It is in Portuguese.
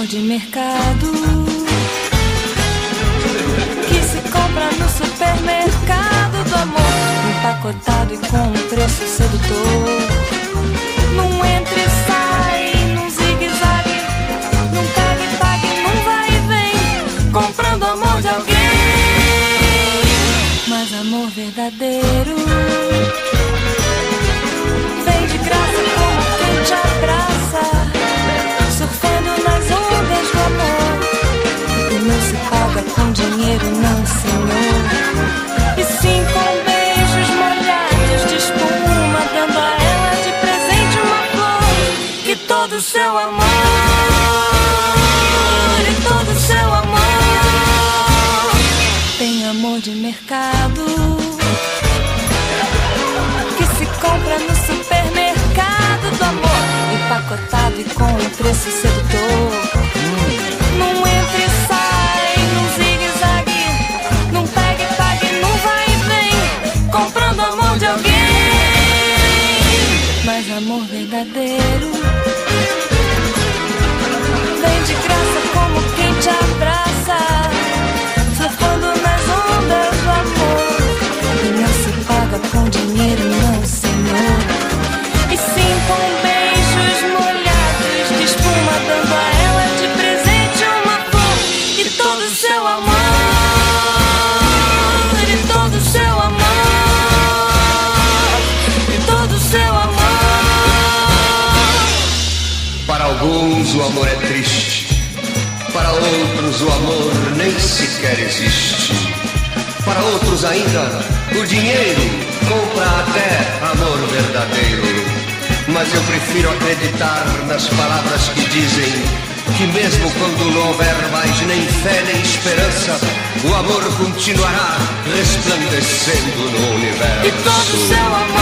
de mercado que se compra no supermercado do amor, empacotado e com um preço sedutor. Num entra e sai, num zigue-zague, num pega e pague, num vai e vem, comprando o amor de alguém. Mas amor verdadeiro vem de graça como quem te abraça, surfando nas ondas do amor. E não se paga com dinheiro, não, senhor, e sim com beijos molhados de espuma, dando a ela de presente uma flor. Que todo o seu amor, e todo o seu amor tem amor de mercado que se compra no supermercado do amor, empacotado e com um preço sedutor. Num entra e sai, num zigue-zague, num pega e pague, num vai e vem, comprando amor de alguém. Mas amor verdadeiro vem de graça como quem te abraça, surfando nas ondas do amor. E não se paga com dinheiro, não, senhor, e sim com beijos molhados de espuma, dando a ela de presente uma flor. E todo o seu amor, e todo o seu amor, e todo o seu amor. Para alguns o amor é triste, para outros o amor nem sequer existe. Para outros ainda o dinheiro compra até amor verdadeiro. Mas eu prefiro acreditar nas palavras que dizem que mesmo quando não houver mais nem fé nem esperança, o amor continuará resplandecendo no universo. E todo o seu amor,